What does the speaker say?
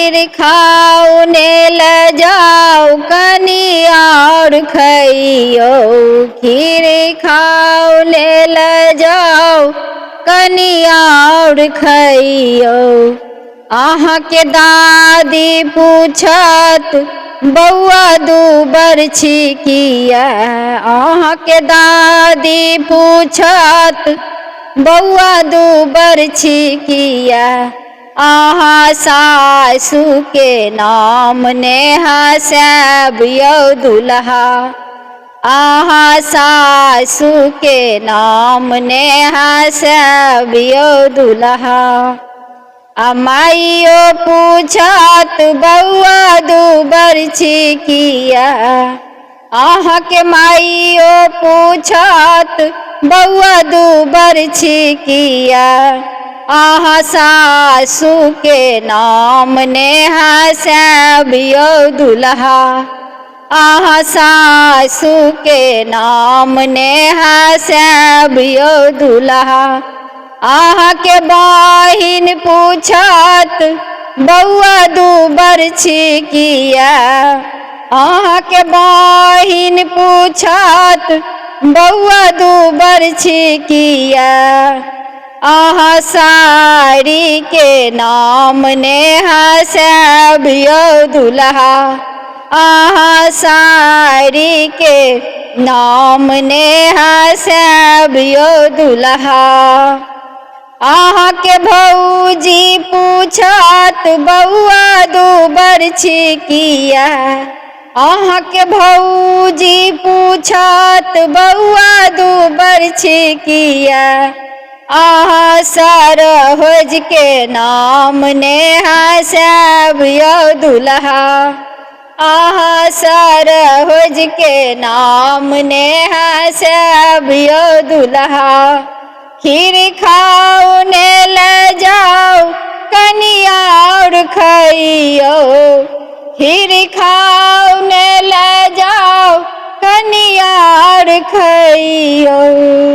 खीर खाओ ने ले जाओ कनी और खइयो। खीर खाओ ने ले जाओ कनी और खइयो। अहाँ के दादी पूछत बउआ दूबर छी किया। अहाँ के दादी पूछत बउआ दूबर छी किया। अहाँ सासू के नाम ने हँसाब यौ दुल्हा। अहाँ सासू के नाम ने हँसाब यौ दुल्हा। माइयो पूछत बउआ दूबर छी किया। अहाँ के माइयो पूछत बउआ दूबर छी किया। अहाँ सासू के नाम ने हँसाब यौ दुल्हा। अहाँ सासू के नाम ने हँसाब यौ दुल्हा। अहाँ के बहिन पूछत बउआ दूबर छी किया। अहाँ के बहिन पूछत बउआ दूबर छी किया। अहाँ साड़ी के नाम ने हँसाब यौ दुल्हा। अहाँ साड़ी के नाम ने हँसाब यौ दुल्हा। अहाँ के भौजी पूछत बउआ दूबर छी किया। अहाँ के भौजी पूछत बउआ दूबर छी किया। अहाँ सरहोज के नाम ने हँसाब यौ दुल्हा। अहाँ सरहोज के नाम ने हँसाब यौ दुल्हा। खीर खाओ ने ले जाओ कनी और खइयो। खीर खाओ ने ले जाओ कनी और खइयो।